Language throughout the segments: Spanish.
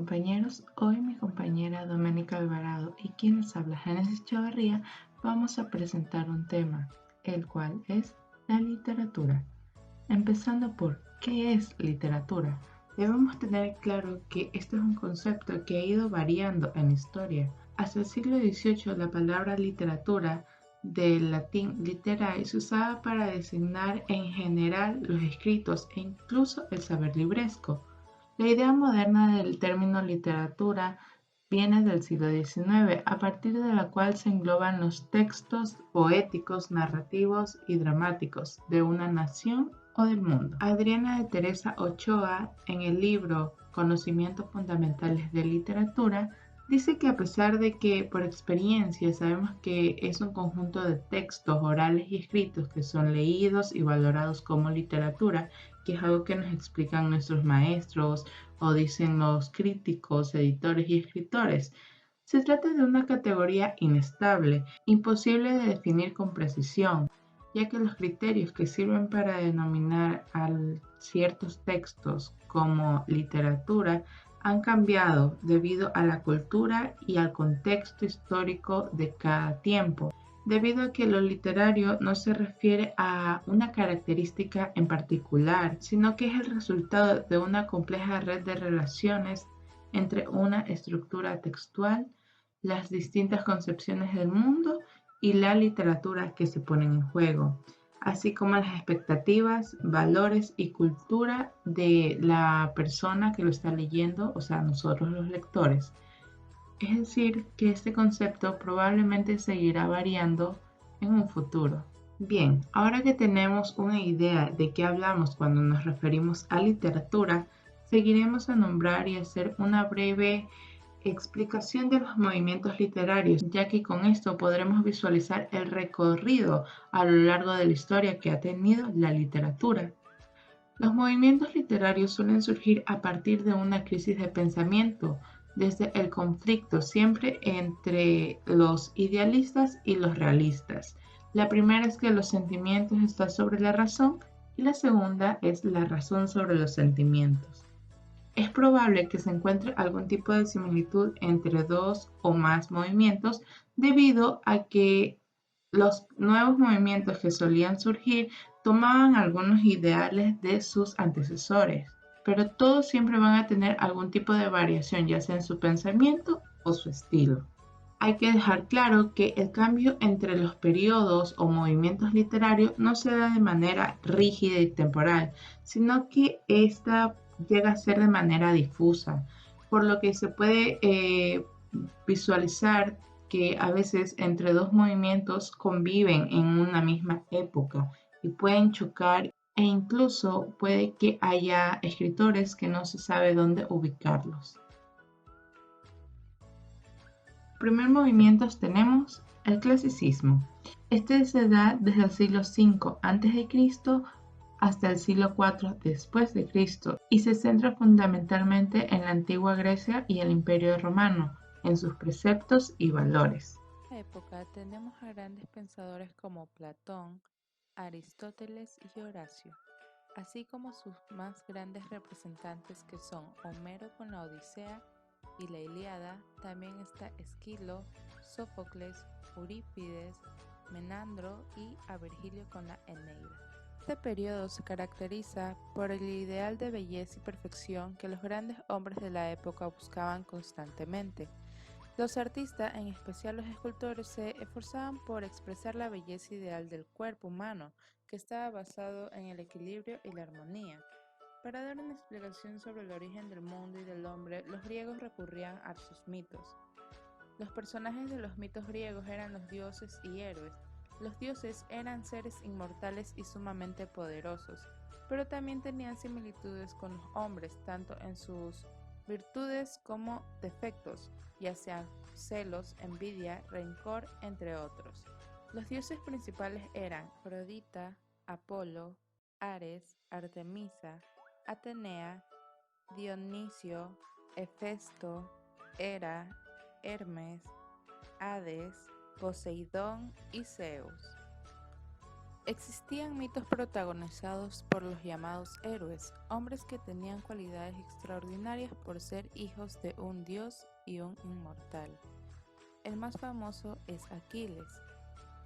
compañeros, hoy mi compañera Doménica Alvarado y quien les habla Génesis Chavarría vamos a presentar un tema, el cual es la literatura. Empezando por ¿qué es literatura? Debemos tener claro que este es un concepto que ha ido variando en la historia. Hasta el siglo XVIII la palabra literatura del latín literae se usaba para designar en general los escritos e incluso el saber libresco. La idea moderna del término literatura viene del siglo XIX, a partir de la cual se engloban los textos poéticos, narrativos y dramáticos de una nación o del mundo. Adriana de Teresa Ochoa, en el libro Conocimientos Fundamentales de Literatura, dice que a pesar de que por experiencia sabemos que es un conjunto de textos orales y escritos que son leídos y valorados como literatura, que es algo que nos explican nuestros maestros o dicen los críticos, editores y escritores. Se trata de una categoría inestable, imposible de definir con precisión, ya que los criterios que sirven para denominar a ciertos textos como literatura han cambiado debido a la cultura y al contexto histórico de cada tiempo, debido a que lo literario no se refiere a una característica en particular, sino que es el resultado de una compleja red de relaciones entre una estructura textual, las distintas concepciones del mundo y la literatura que se ponen en juego, así como las expectativas, valores y cultura de la persona que lo está leyendo, o sea, nosotros los lectores. Es decir, que este concepto probablemente seguirá variando en un futuro. Bien, ahora que tenemos una idea de qué hablamos cuando nos referimos a literatura, seguiremos a nombrar y hacer una breve explicación de los movimientos literarios, ya que con esto podremos visualizar el recorrido a lo largo de la historia que ha tenido la literatura. Los movimientos literarios suelen surgir a partir de una crisis de pensamiento, desde el conflicto siempre entre los idealistas y los realistas. La primera es que los sentimientos están sobre la razón y la segunda es la razón sobre los sentimientos. Es probable que se encuentre algún tipo de similitud entre dos o más movimientos debido a que los nuevos movimientos que solían surgir tomaban algunos ideales de sus antecesores, pero todos siempre van a tener algún tipo de variación, ya sea en su pensamiento o su estilo. Hay que dejar claro que el cambio entre los periodos o movimientos literarios no se da de manera rígida y temporal, sino que esta llega a ser de manera difusa, por lo que se puede visualizar que a veces entre dos movimientos conviven en una misma época y pueden chocar e incluso puede que haya escritores que no se sabe dónde ubicarlos. Primer movimiento tenemos el clasicismo. Este se da desde el siglo V a.C. hasta el siglo IV después de Cristo y se centra fundamentalmente en la antigua Grecia y el Imperio Romano, en sus preceptos y valores. En esta época tenemos a grandes pensadores como Platón, Aristóteles y Horacio, así como sus más grandes representantes que son Homero con la Odisea y la Ilíada. También está Esquilo, Sófocles, Eurípides, Menandro y a Virgilio con la Eneida. Este periodo se caracteriza por el ideal de belleza y perfección que los grandes hombres de la época buscaban constantemente. Los artistas, en especial los escultores, se esforzaban por expresar la belleza ideal del cuerpo humano, que estaba basado en el equilibrio y la armonía. Para dar una explicación sobre el origen del mundo y del hombre, los griegos recurrían a sus mitos. Los personajes de los mitos griegos eran los dioses y héroes. Los dioses eran seres inmortales y sumamente poderosos, pero también tenían similitudes con los hombres, tanto en sus virtudes como defectos, ya sean celos, envidia, rencor, entre otros. Los dioses principales eran Afrodita, Apolo, Ares, Artemisa, Atenea, Dionisio, Hefesto, Hera, Hermes, Hades, Poseidón y Zeus. Existían mitos protagonizados por los llamados héroes, hombres que tenían cualidades extraordinarias por ser hijos de un dios y un inmortal. El más famoso es Aquiles.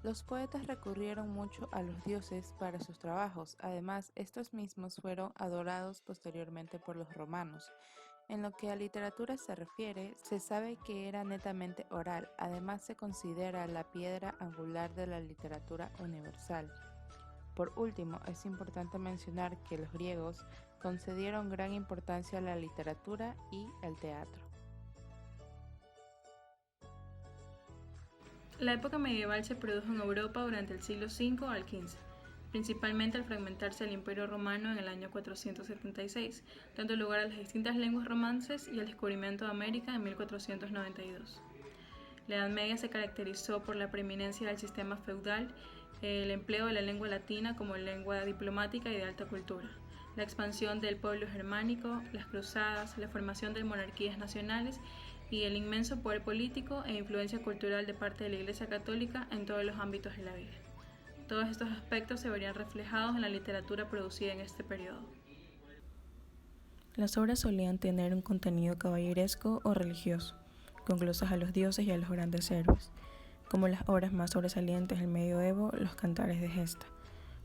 Los poetas recurrieron mucho a los dioses para sus trabajos, además estos mismos fueron adorados posteriormente por los romanos. En lo que a literatura se refiere, se sabe que era netamente oral, además se considera la piedra angular de la literatura universal. Por último, es importante mencionar que los griegos concedieron gran importancia a la literatura y al teatro. La época medieval se produjo en Europa durante el siglo V al XV, principalmente al fragmentarse el Imperio Romano en el año 476, dando lugar a las distintas lenguas romances y al descubrimiento de América en 1492. La Edad Media se caracterizó por la preeminencia del sistema feudal, el empleo de la lengua latina como lengua diplomática y de alta cultura, la expansión del pueblo germánico, las cruzadas, la formación de monarquías nacionales y el inmenso poder político e influencia cultural de parte de la Iglesia Católica en todos los ámbitos de la vida. Todos estos aspectos se verían reflejados en la literatura producida en este periodo. Las obras solían tener un contenido caballeresco o religioso, con glosas a los dioses y a los grandes héroes, como las obras más sobresalientes del medioevo, los Cantares de Gesta,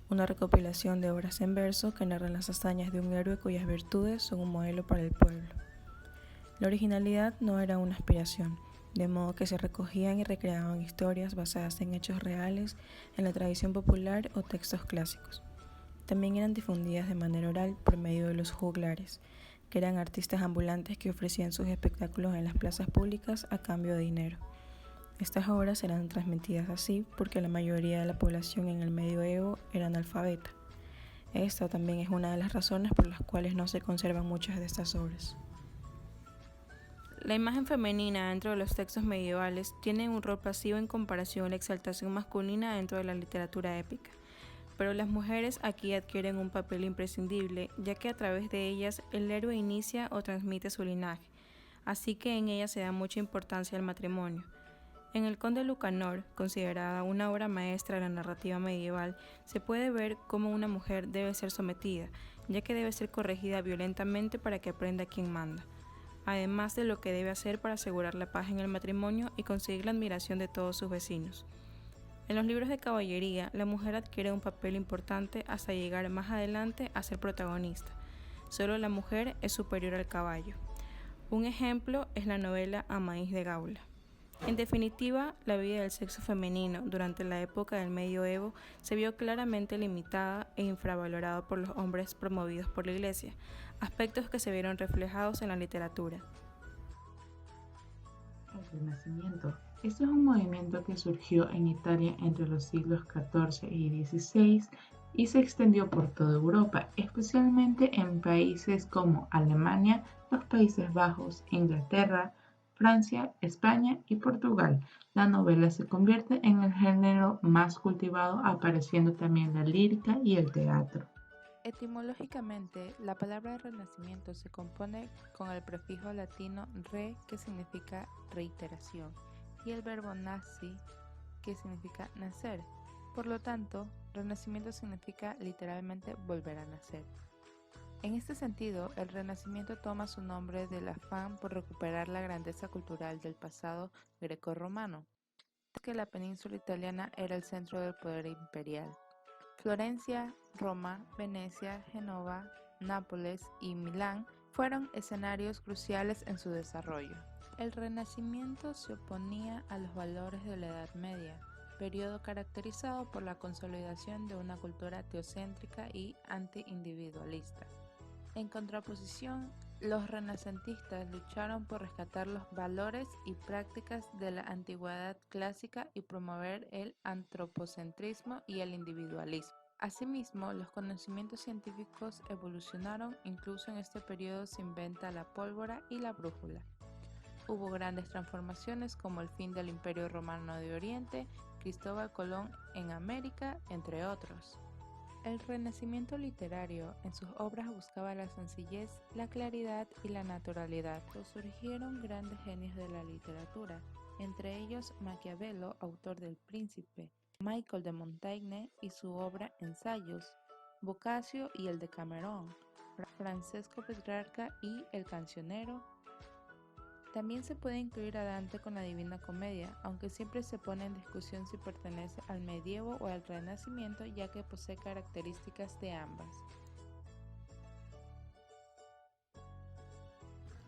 una recopilación de obras en verso que narran las hazañas de un héroe cuyas virtudes son un modelo para el pueblo. La originalidad no era una aspiración, de modo que se recogían y recreaban historias basadas en hechos reales, en la tradición popular o textos clásicos. También eran difundidas de manera oral por medio de los juglares, que eran artistas ambulantes que ofrecían sus espectáculos en las plazas públicas a cambio de dinero. Estas obras eran transmitidas así porque la mayoría de la población en el medioevo era analfabeta. Esta también es una de las razones por las cuales no se conservan muchas de estas obras. La imagen femenina dentro de los textos medievales tiene un rol pasivo en comparación a la exaltación masculina dentro de la literatura épica, pero las mujeres aquí adquieren un papel imprescindible, ya que a través de ellas el héroe inicia o transmite su linaje, así que en ellas se da mucha importancia al matrimonio. En El Conde Lucanor, considerada una obra maestra de la narrativa medieval, se puede ver cómo una mujer debe ser sometida, ya que debe ser corregida violentamente para que aprenda quién manda, además de lo que debe hacer para asegurar la paz en el matrimonio y conseguir la admiración de todos sus vecinos. En los libros de caballería, la mujer adquiere un papel importante hasta llegar más adelante a ser protagonista. Solo la mujer es superior al caballo. Un ejemplo es la novela Amadís de Gaula. En definitiva, la vida del sexo femenino durante la época del medioevo se vio claramente limitada e infravalorada por los hombres promovidos por la Iglesia, aspectos que se vieron reflejados en la literatura. El Renacimiento. Este es un movimiento que surgió en Italia entre los siglos XIV y XVI y se extendió por toda Europa, especialmente en países como Alemania, los Países Bajos, Inglaterra, Francia, España y Portugal. La novela se convierte en el género más cultivado, apareciendo también la lírica y el teatro. Etimológicamente, la palabra renacimiento se compone con el prefijo latino re, que significa reiteración, y el verbo nasci, que significa nacer. Por lo tanto, renacimiento significa literalmente volver a nacer. En este sentido, el Renacimiento toma su nombre del afán por recuperar la grandeza cultural del pasado grecorromano, que la península italiana era el centro del poder imperial. Florencia, Roma, Venecia, Génova, Nápoles y Milán fueron escenarios cruciales en su desarrollo. El Renacimiento se oponía a los valores de la Edad Media, periodo caracterizado por la consolidación de una cultura teocéntrica y anti-individualista. En contraposición, los renacentistas lucharon por rescatar los valores y prácticas de la antigüedad clásica y promover el antropocentrismo y el individualismo. Asimismo, los conocimientos científicos evolucionaron, incluso en este periodo se inventa la pólvora y la brújula. Hubo grandes transformaciones como el fin del Imperio Romano de Oriente, Cristóbal Colón en América, entre otros. El Renacimiento literario en sus obras buscaba la sencillez, la claridad y la naturalidad. Surgieron grandes genios de la literatura, entre ellos Maquiavelo, autor del Príncipe, Michael de Montaigne y su obra Ensayos, Boccaccio y el Decamerón, Francesco Petrarca y El Cancionero. También se puede incluir a Dante con la Divina Comedia, aunque siempre se pone en discusión si pertenece al medievo o al Renacimiento, ya que posee características de ambas.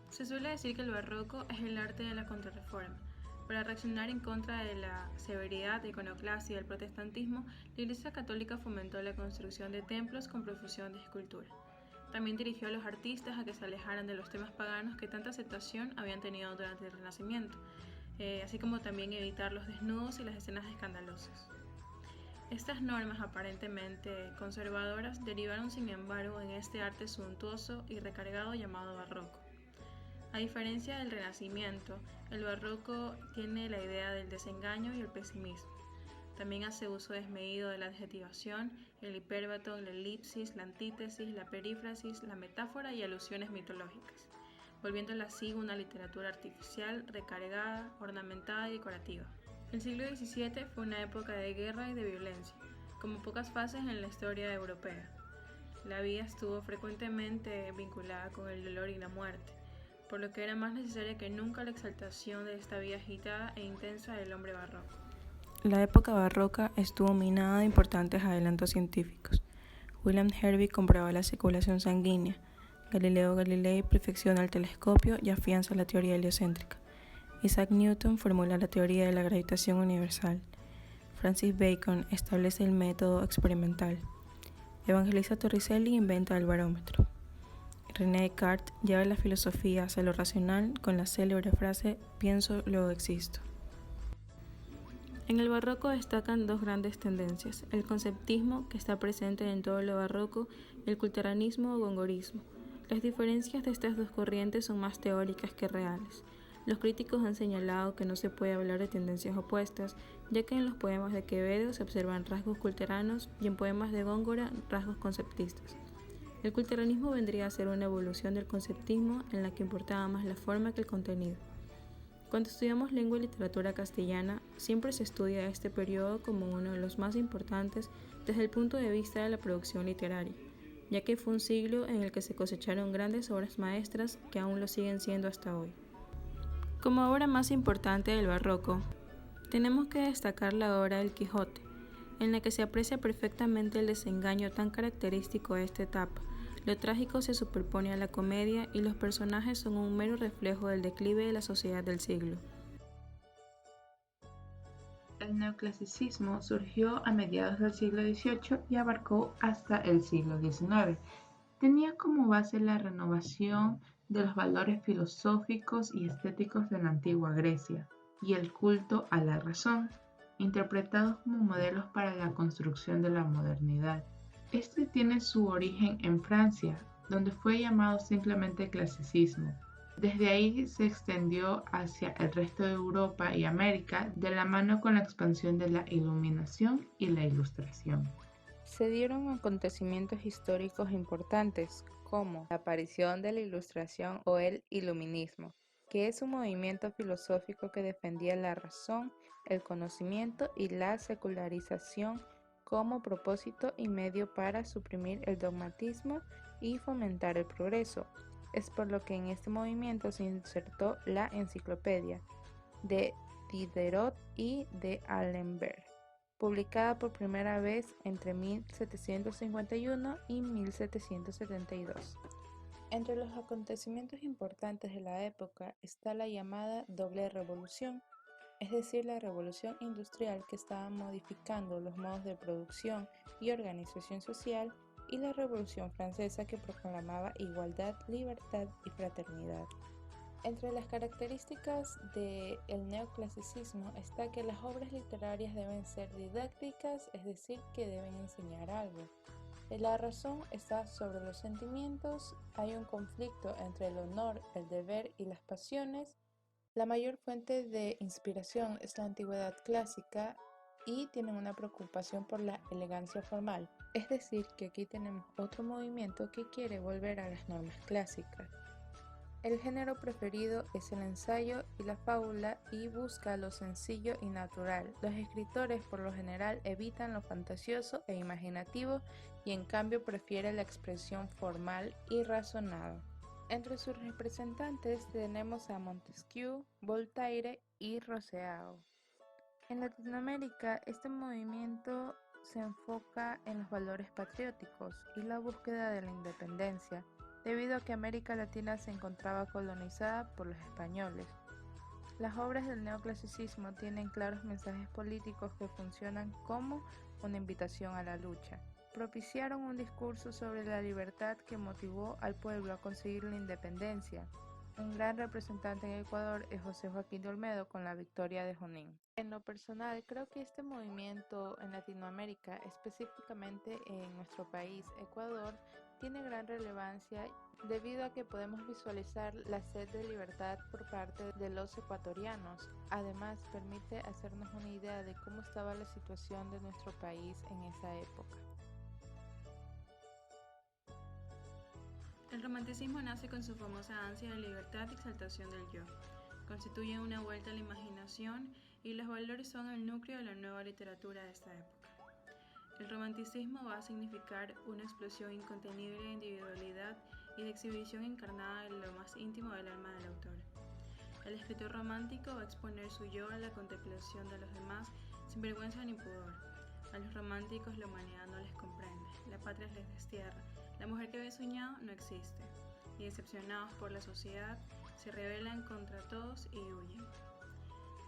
Se suele decir que el barroco es el arte de la Contrarreforma. Para reaccionar en contra de la severidad, iconoclasia y el protestantismo, la Iglesia Católica fomentó la construcción de templos con profusión de escultura. También dirigió a los artistas a que se alejaran de los temas paganos que tanta aceptación habían tenido durante el Renacimiento, así como también evitar los desnudos y las escenas escandalosas. Estas normas aparentemente conservadoras derivaron sin embargo en este arte suntuoso y recargado llamado barroco. A diferencia del Renacimiento, el barroco tiene la idea del desengaño y el pesimismo. También hace uso desmedido de la adjetivación, el hipérbato, la elipsis, la antítesis, la perífrasis, la metáfora y alusiones mitológicas, volviéndola así una literatura artificial, recargada, ornamentada y decorativa. El siglo XVII fue una época de guerra y de violencia, como pocas fases en la historia europea. La vida estuvo frecuentemente vinculada con el dolor y la muerte, por lo que era más necesaria que nunca la exaltación de esta vida agitada e intensa del hombre barroco. La época barroca estuvo minada de importantes adelantos científicos. William Hervey comprueba la circulación sanguínea. Galileo Galilei perfecciona el telescopio y afianza la teoría heliocéntrica. Isaac Newton formula la teoría de la gravitación universal. Francis Bacon establece el método experimental. Evangelista Torricelli inventa el barómetro. René Descartes lleva la filosofía hacia lo racional con la célebre frase «pienso, luego existo». En el barroco destacan dos grandes tendencias, el conceptismo, que está presente en todo lo barroco, y el culteranismo o gongorismo. Las diferencias de estas dos corrientes son más teóricas que reales. Los críticos han señalado que no se puede hablar de tendencias opuestas, ya que en los poemas de Quevedo se observan rasgos culteranos y en poemas de Góngora rasgos conceptistas. El culteranismo vendría a ser una evolución del conceptismo en la que importaba más la forma que el contenido. Cuando estudiamos lengua y literatura castellana, siempre se estudia este periodo como uno de los más importantes desde el punto de vista de la producción literaria, ya que fue un siglo en el que se cosecharon grandes obras maestras que aún lo siguen siendo hasta hoy. Como obra más importante del barroco, tenemos que destacar la obra del Quijote, en la que se aprecia perfectamente el desengaño tan característico de esta etapa. Lo trágico se superpone a la comedia y los personajes son un mero reflejo del declive de la sociedad del siglo. El neoclasicismo surgió a mediados del siglo XVIII y abarcó hasta el siglo XIX. Tenía como base la renovación de los valores filosóficos y estéticos de la antigua Grecia y el culto a la razón, interpretados como modelos para la construcción de la modernidad. Este tiene su origen en Francia, donde fue llamado simplemente clasicismo. Desde ahí se extendió hacia el resto de Europa y América de la mano con la expansión de la Iluminación y la Ilustración. Se dieron acontecimientos históricos importantes, como la aparición de la Ilustración o el Iluminismo, que es un movimiento filosófico que defendía la razón, el conocimiento y la secularización como propósito y medio para suprimir el dogmatismo y fomentar el progreso. Es por lo que en este movimiento se insertó la enciclopedia de Diderot y de Alembert, publicada por primera vez entre 1751 y 1772. Entre los acontecimientos importantes de la época está la llamada doble revolución, es decir, la revolución industrial que estaba modificando los modos de producción y organización social, y la Revolución Francesa que proclamaba igualdad, libertad y fraternidad. Entre las características del neoclasicismo está que las obras literarias deben ser didácticas, es decir, que deben enseñar algo. La razón está sobre los sentimientos, hay un conflicto entre el honor, el deber y las pasiones. La mayor fuente de inspiración es la antigüedad clásica y tienen una preocupación por la elegancia formal. Es decir, que aquí tenemos otro movimiento que quiere volver a las normas clásicas. El género preferido es el ensayo y la fábula y busca lo sencillo y natural. Los escritores por lo general evitan lo fantasioso e imaginativo y en cambio prefieren la expresión formal y razonada. Entre sus representantes tenemos a Montesquieu, Voltaire y Rousseau. En Latinoamérica, este movimiento se enfoca en los valores patrióticos y la búsqueda de la independencia, debido a que América Latina se encontraba colonizada por los españoles. Las obras del neoclasicismo tienen claros mensajes políticos que funcionan como una invitación a la lucha. Propiciaron un discurso sobre la libertad que motivó al pueblo a conseguir la independencia. Un gran representante en Ecuador es José Joaquín de Olmedo con la victoria de Junín. En lo personal, creo que este movimiento en Latinoamérica, específicamente en nuestro país, Ecuador, tiene gran relevancia debido a que podemos visualizar la sed de libertad por parte de los ecuatorianos. Además, permite hacernos una idea de cómo estaba la situación de nuestro país en esa época. El romanticismo nace con su famosa ansia de libertad y exaltación del yo. Constituye una vuelta a la imaginación y los valores son el núcleo de la nueva literatura de esta época. El romanticismo va a significar una explosión incontenible de individualidad y de exhibición encarnada en lo más íntimo del alma del autor. El escritor romántico va a exponer su yo a la contemplación de los demás sin vergüenza ni pudor. A los románticos la humanidad no les comprende, la patria les destierra, la mujer que había soñado no existe, y decepcionados por la sociedad, se rebelan contra todos y huyen.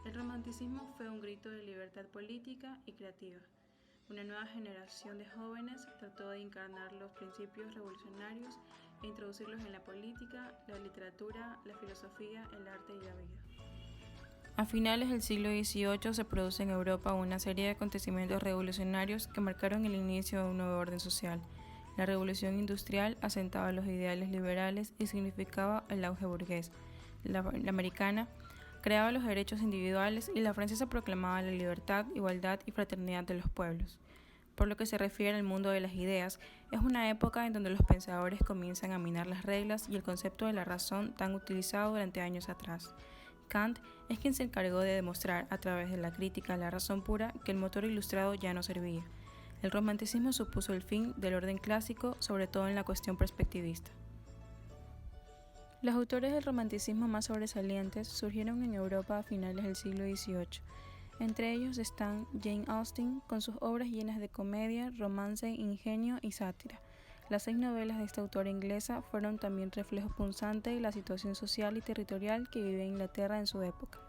El romanticismo fue un grito de libertad política y creativa. Una nueva generación de jóvenes trató de encarnar los principios revolucionarios e introducirlos en la política, la literatura, la filosofía, el arte y la vida. A finales del siglo XVIII se produce en Europa una serie de acontecimientos revolucionarios que marcaron el inicio de un nuevo orden social. La revolución industrial asentaba los ideales liberales y significaba el auge burgués. La americana creaba los derechos individuales y la francesa proclamaba la libertad, igualdad y fraternidad de los pueblos. Por lo que se refiere al mundo de las ideas, es una época en donde los pensadores comienzan a minar las reglas y el concepto de la razón tan utilizado durante años atrás. Kant es quien se encargó de demostrar a través de la crítica a la razón pura que el motor ilustrado ya no servía. El romanticismo supuso el fin del orden clásico, sobre todo en la cuestión perspectivista. Los autores del romanticismo más sobresalientes surgieron en Europa a finales del siglo XVIII. Entre ellos están Jane Austen, con sus obras llenas de comedia, romance, ingenio y sátira. Las 6 novelas de esta autora inglesa fueron también reflejo punzante de la situación social y territorial que vivía Inglaterra en su época.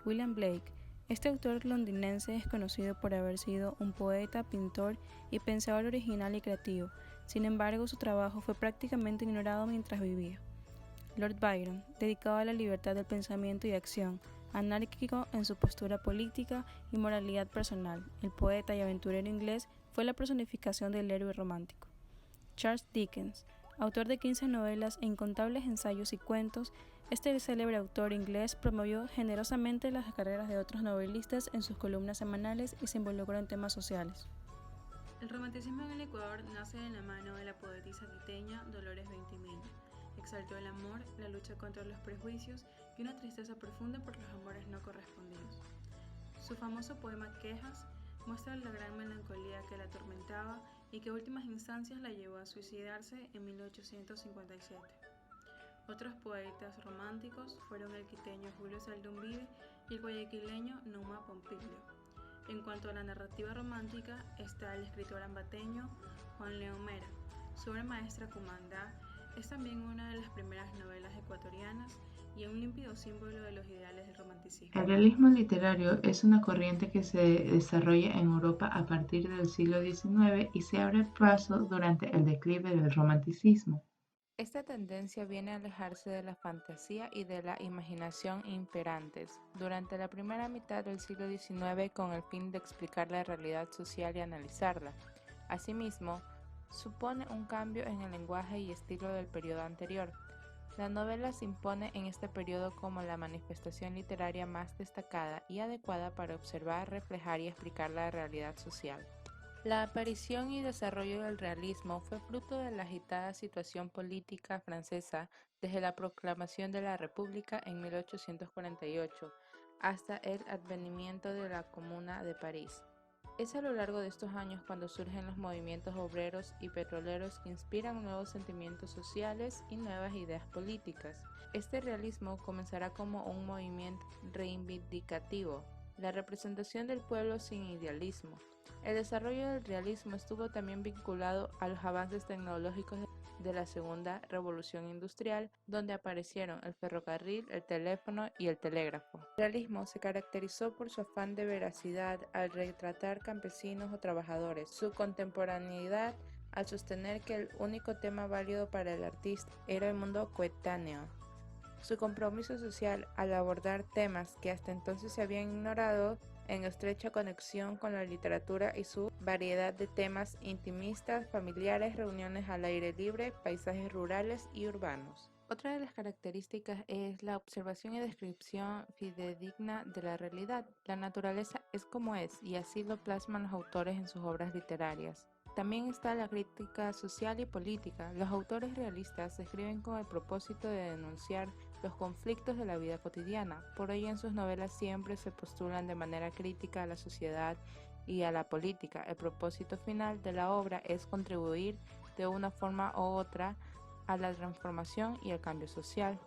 William Blake. Este autor londinense es conocido por haber sido un poeta, pintor y pensador original y creativo. Sin embargo, su trabajo fue prácticamente ignorado mientras vivía. Lord Byron, dedicado a la libertad del pensamiento y acción, anárquico en su postura política y moralidad personal, el poeta y aventurero inglés fue la personificación del héroe romántico. Charles Dickens, autor de 15 novelas e incontables ensayos y cuentos, este célebre autor inglés promovió generosamente las carreras de otros novelistas en sus columnas semanales y se involucró en temas sociales. El romanticismo en el Ecuador nace de la mano de la poetisa quiteña Dolores Ventimiglia. Exaltó el amor, la lucha contra los prejuicios y una tristeza profunda por los amores no correspondidos. Su famoso poema Quejas muestra la gran melancolía que la atormentaba y que a últimas instancias la llevó a suicidarse en 1857. Otros poetas románticos fueron el quiteño Julio Saldumvide y el guayaquileño Numa Pompilio. En cuanto a la narrativa romántica, está el escritor ambateño Juan León Mera. Su obra maestra Cumandá es también una de las primeras novelas ecuatorianas y un límpido símbolo de los ideales del romanticismo. El realismo literario es una corriente que se desarrolla en Europa a partir del siglo XIX y se abre paso durante el declive del romanticismo. Esta tendencia viene a alejarse de la fantasía y de la imaginación imperantes durante la primera mitad del siglo XIX con el fin de explicar la realidad social y analizarla. Asimismo, supone un cambio en el lenguaje y estilo del periodo anterior. La novela se impone en este periodo como la manifestación literaria más destacada y adecuada para observar, reflejar y explicar la realidad social. La aparición y desarrollo del realismo fue fruto de la agitada situación política francesa desde la proclamación de la República en 1848 hasta el advenimiento de la Comuna de París. Es a lo largo de estos años cuando surgen los movimientos obreros y petroleros que inspiran nuevos sentimientos sociales y nuevas ideas políticas. Este realismo comenzará como un movimiento reivindicativo, la representación del pueblo sin idealismo. El desarrollo del realismo estuvo también vinculado a los avances tecnológicos de la Segunda Revolución Industrial, donde aparecieron el ferrocarril, el teléfono y el telégrafo. El realismo se caracterizó por su afán de veracidad al retratar campesinos o trabajadores, su contemporaneidad al sostener que el único tema válido para el artista era el mundo coetáneo, su compromiso social al abordar temas que hasta entonces se habían ignorado en estrecha conexión con la literatura y su variedad de temas intimistas, familiares, reuniones al aire libre, paisajes rurales y urbanos. Otra de las características es la observación y descripción fidedigna de la realidad. La naturaleza es como es y así lo plasman los autores en sus obras literarias. También está la crítica social y política. Los autores realistas se escriben con el propósito de denunciar los conflictos de la vida cotidiana. Por ello en sus novelas siempre se postulan de manera crítica a la sociedad y a la política. El propósito final de la obra es contribuir de una forma u otra a la transformación y el cambio social.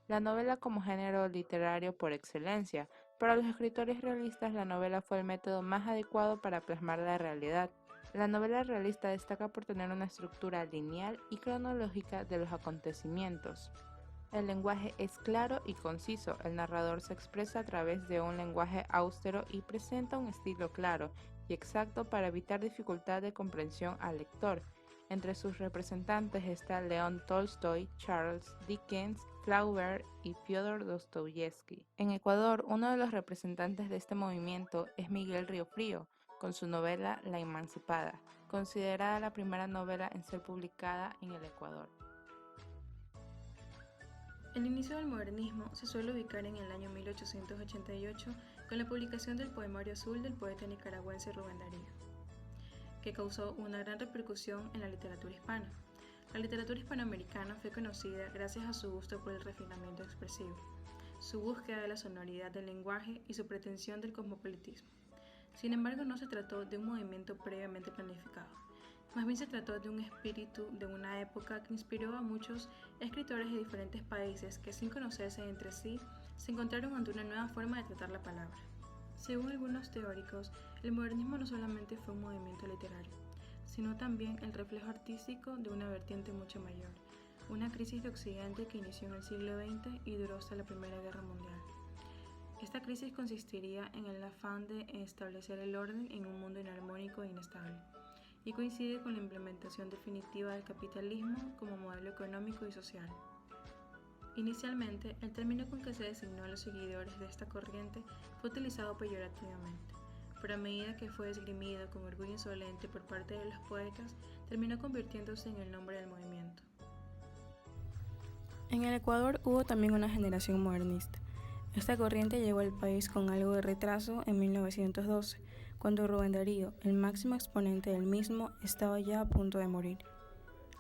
La novela como género literario por excelencia. Para los escritores realistas la novela fue el método más adecuado para plasmar la realidad. La novela realista destaca por tener una estructura lineal y cronológica de los acontecimientos. El lenguaje es claro y conciso, el narrador se expresa a través de un lenguaje austero y presenta un estilo claro y exacto para evitar dificultad de comprensión al lector. Entre sus representantes está León Tolstoy, Charles Dickens, Flaubert y Fyodor Dostoyevsky. En Ecuador, uno de los representantes de este movimiento es Miguel Riofrío, con su novela La Emancipada, considerada la primera novela en ser publicada en el Ecuador. El inicio del modernismo se suele ubicar en el año 1888 con la publicación del Poemario Azul del poeta nicaragüense Rubén Darío, que causó una gran repercusión en la literatura hispana. La literatura hispanoamericana fue conocida gracias a su gusto por el refinamiento expresivo, su búsqueda de la sonoridad del lenguaje y su pretensión del cosmopolitismo. Sin embargo, no se trató de un movimiento previamente planificado. Más bien se trató de un espíritu de una época que inspiró a muchos escritores de diferentes países que, sin conocerse entre sí, se encontraron ante una nueva forma de tratar la palabra. Según algunos teóricos, el modernismo no solamente fue un movimiento literario, sino también el reflejo artístico de una vertiente mucho mayor, una crisis de Occidente que inició en el siglo XX y duró hasta la Primera Guerra Mundial. Esta crisis consistiría en el afán de establecer el orden en un mundo inarmónico e inestable, y coincide con la implementación definitiva del capitalismo como modelo económico y social. Inicialmente, el término con que se designó a los seguidores de esta corriente fue utilizado peyorativamente, pero a medida que fue esgrimido con orgullo insolente por parte de los poetas, terminó convirtiéndose en el nombre del movimiento. En el Ecuador hubo también una generación modernista. Esta corriente llegó al país con algo de retraso en 1912, cuando Rubén Darío, el máximo exponente del mismo, estaba ya a punto de morir.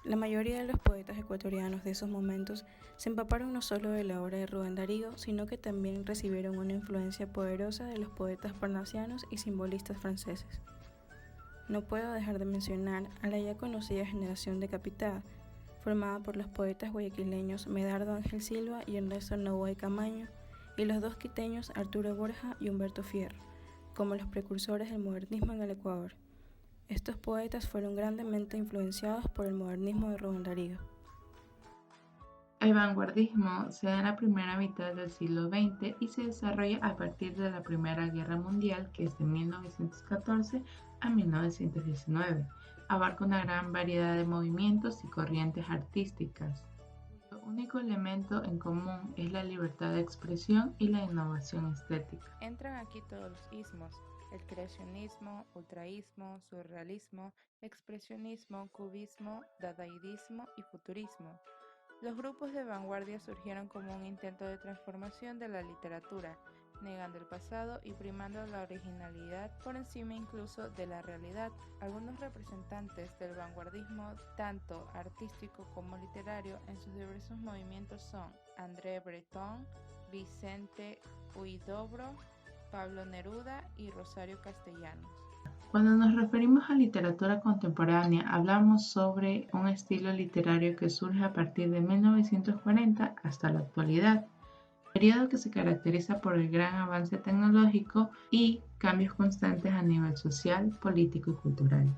La mayoría de los poetas ecuatorianos de esos momentos se empaparon no solo de la obra de Rubén Darío, sino que también recibieron una influencia poderosa de los poetas parnasianos y simbolistas franceses. No puedo dejar de mencionar a la ya conocida generación decapitada, formada por los poetas guayaquileños Medardo Ángel Silva y Ernesto Novoa y Camaño, y los dos quiteños Arturo Borja y Humberto Fierro, como los precursores del modernismo en el Ecuador. Estos poetas fueron grandemente influenciados por el modernismo de Rubén Darío. El vanguardismo se da en la primera mitad del siglo XX y se desarrolla a partir de la Primera Guerra Mundial, que es de 1914 a 1919. Abarca una gran variedad de movimientos y corrientes artísticas. Su único elemento en común es la libertad de expresión y la innovación estética. Entran aquí todos los ismos: el creacionismo, ultraísmo, surrealismo, expresionismo, cubismo, dadaísmo y futurismo. Los grupos de vanguardia surgieron como un intento de transformación de la literatura, negando el pasado y primando la originalidad por encima incluso de la realidad. Algunos representantes del vanguardismo, tanto artístico como literario, en sus diversos movimientos son André Breton, Vicente Huidobro, Pablo Neruda y Rosario Castellanos. Cuando nos referimos a literatura contemporánea, hablamos sobre un estilo literario que surge a partir de 1940 hasta la actualidad, periodo que se caracteriza por el gran avance tecnológico y cambios constantes a nivel social, político y cultural.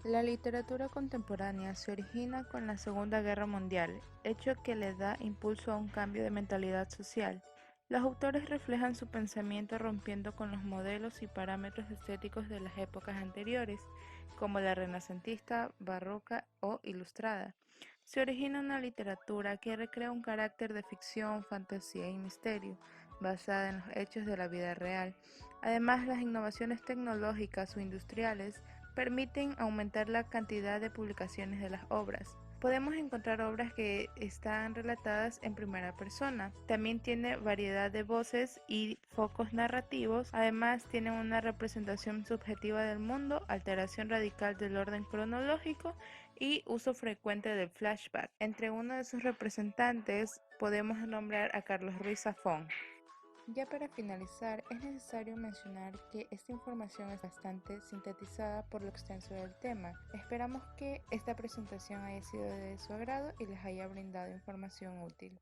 La literatura contemporánea se origina con la Segunda Guerra Mundial, hecho que le da impulso a un cambio de mentalidad social. Los autores reflejan su pensamiento rompiendo con los modelos y parámetros estéticos de las épocas anteriores, como la renacentista, barroca o ilustrada. Se origina una literatura que recrea un carácter de ficción, fantasía y misterio, basada en los hechos de la vida real. Además, las innovaciones tecnológicas o industriales permiten aumentar la cantidad de publicaciones de las obras. Podemos encontrar obras que están relatadas en primera persona. También tiene variedad de voces y focos narrativos. Además, tiene una representación subjetiva del mundo, alteración radical del orden cronológico y uso frecuente del flashback. Entre uno de sus representantes podemos nombrar a Carlos Ruiz Zafón. Ya para finalizar, es necesario mencionar que esta información es bastante sintetizada por lo extenso del tema. Esperamos que esta presentación haya sido de su agrado y les haya brindado información útil.